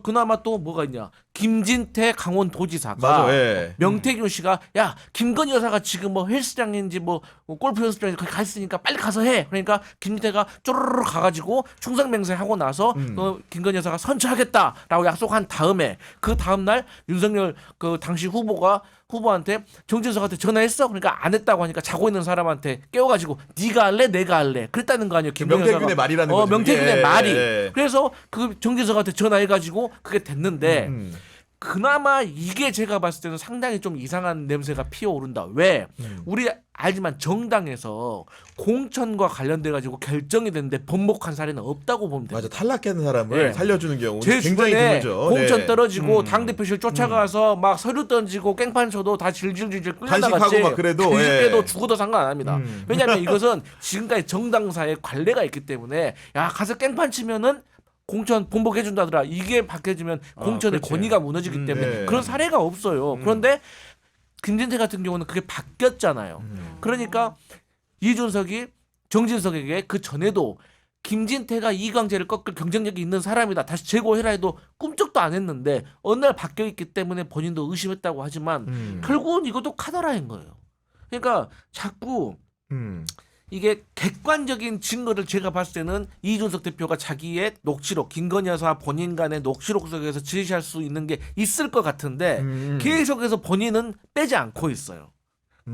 그나마 또 뭐가 있냐 김진태 강원도지사가 맞아. 예. 명태균 씨가 야 김건희 여사가 지금 뭐 헬스장인지 뭐 골프 연습장에 거기 가 있으니까 빨리 가서 해. 그러니까 김진태가 쪼르르 가가지고 충성맹세 하고 나서 김건희 여사가 선처하겠다라고 약속한 다음에 그 다음 날 윤석열 그 당시 후보한테 정진석한테 전화했어. 그러니까 안 했다고 하니까 자고 있는 사람한테 깨워가지고 네가 할래 내가 할래 그랬다는 거 아니에요. 김건희 명태균의 여사가. 말이라는 거죠. 명태균의 예, 말이. 예. 그래서 그 정진석한테 전화해가지고 그게 됐는데. 그나마 이게 제가 봤을 때는 상당히 좀 이상한 냄새가 피어오른다. 왜? 우리 알지만 정당에서 공천과 관련돼 가지고 결정이 됐는데 번복한 사례는 없다고 보면 돼요. 맞아. 탈락한 사람을 네. 살려주는 경우 제 굉장히 주변에 드물죠. 공천 네. 떨어지고 당 대표실 쫓아가서 막 서류 던지고 깽판 쳐도 다 질질질질 끌려나갔지. 단식하고 막 그래도, 그래도 예. 죽어도 상관 안 합니다. 왜냐하면 이것은 지금까지 정당사의 관례가 있기 때문에 야 가서 깽판 치면은 공천 번복해 준다더라. 이게 바뀌어지면 공천의 그렇지. 권위가 무너지기 때문에 네. 그런 사례가 없어요. 그런데 김진태 같은 경우는 그게 바뀌었잖아요. 그러니까 이준석이 정진석에게 그 전에도 김진태가 이광재를 꺾을 경쟁력이 있는 사람이다. 다시 제고해라 해도 꿈쩍도 안 했는데 어느 날 바뀌어 있기 때문에 본인도 의심했다고 하지만 결국은 이것도 카더라인 거예요. 그러니까 자꾸 이게 객관적인 증거를 제가 봤을 때는 이준석 대표가 자기의 녹취록, 김건희 여사 본인 간의 녹취록 속에서 제시할 수 있는 게 있을 것 같은데 계속해서 본인은 빼지 않고 있어요.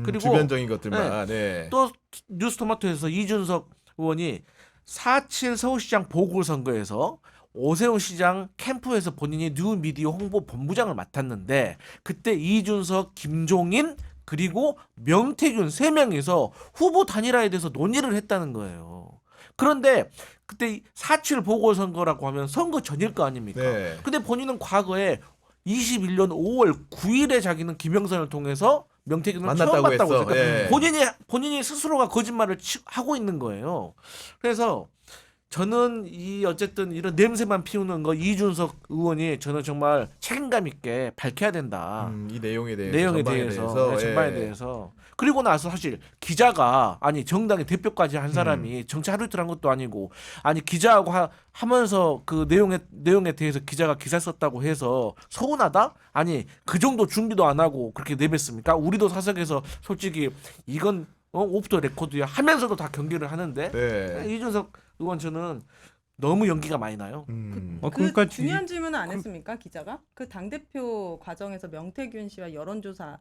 그리고 주변적인 것들만. 네. 또 뉴스토마토에서 이준석 의원이 4.7 서울시장 보궐선거에서 오세훈 시장 캠프에서 본인이 뉴미디어 홍보 본부장을 맡았는데 그때 이준석, 김종인 그리고 명태균 3명이서 후보 단일화에 대해서 논의를 했다는 거예요. 그런데 그때 4.7 보궐선거라고 하면 선거 전일 거 아닙니까? 네. 근데 본인은 과거에 21년 5월 9일에 자기는 김영선을 통해서 명태균을 처음 만났다고 봤다고 했어. 했어요. 그러니까 예. 본인이 스스로가 거짓말을 하고 있는 거예요. 그래서 저는 이 어쨌든 이런 냄새만 피우는 거 이준석 의원이 저는 정말 책임감 있게 밝혀야 된다. 이 내용에 대해서 내용에 전반에 대해서, 네, 전반에 예. 대해서. 그리고 나서 사실 기자가 아니 정당의 대표까지 한 사람이 정치 하루 이틀 한 것도 아니고 아니 기자하고 하면서 그 내용에 대해서 기자가 기사 썼다고 해서 서운하다? 아니 그 정도 준비도 안 하고 그렇게 내뱉습니까? 우리도 사석에서 솔직히 이건 오프 더 레코드야 하면서도 다 경계를 하는데 네. 이준석 의원 저는 너무 연기가 많이 나요. 그러니까 그 중요한 질문은 안 했습니까 기자가? 그 당 대표 과정에서 명태균 씨와 여론조사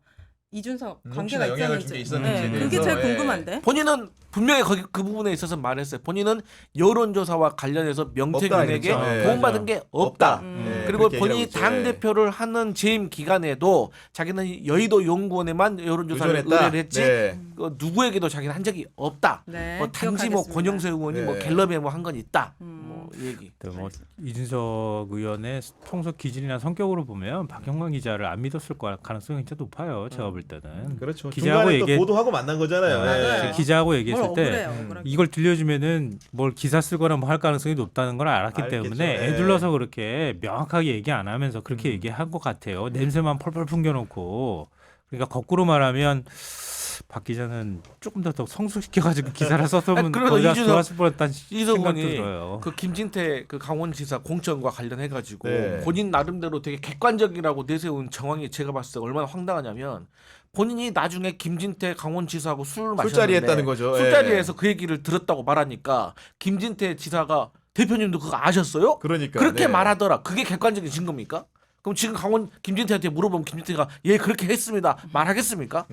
이준석 관계가 혹시나 영향을 준 게 있었는지에 네, 그게 대해서, 제일 예. 궁금한데. 본인은 분명히 그 부분에 있어서 말했어요. 본인은 여론조사와 관련해서 명태균에게 없다, 그랬죠. 도움받은 게 없다. 예, 그리고 그렇게 본인이 얘기하고 있죠. 당 예. 대표를 하는 재임 기간에도 자기는 여의도 연구원에만 여론조사를 의존했다. 의뢰를 했지 네. 누구에게도 자기는 한 적이 없다. 네, 뭐 단지 뭐 기억하겠습니다. 권영세 의원이 뭐 네. 갤럽에 뭐 한 건 있다. 뭐 이 얘기. 뭐 이준석 의원의 평소 기질이나 성격으로 보면 박형관 기자를 안 믿었을 가능성이 진짜 높아요. 제가 볼 때는. 그렇죠. 기자하고 중간에 또 보도하고 만난 거잖아요. 맞아요. 예. 기자하고 뭘 얘기했을 때 억울해요, 억울하게. 이걸 들려주면은 뭘 기사 쓰거나 뭐 할 가능성이 높다는 걸 알았기 알겠죠. 때문에 예. 애둘러서 그렇게 명확하게 얘기 안 하면서 그렇게 얘기한 것 같아요. 냄새만 펄펄 풍겨놓고. 그러니까 거꾸로 말하면 박 기자는 조금 더 성숙시켜가지고 기사를 썼으면 그러다 거기가 이준석- 좋았을 뻔했다는 생각도 이석훈이 들어요. 그 김진태 그 강원지사 공천과 관련해가지고 네. 본인 나름대로 되게 객관적이라고 내세운 정황이 제가 봤을 때 얼마나 황당하냐면 본인이 나중에 김진태 강원지사하고 술을 마셨는데 술자리 했다는 거죠. 술자리에서 그 얘기를 들었다고 말하니까 김진태 지사가 대표님도 그거 아셨어요? 그러니까 그렇게 네. 말하더라. 그게 객관적인 증거입니까? 그럼 지금 김진태한테 물어보면 김진태가 예 그렇게 했습니다. 말하겠습니까?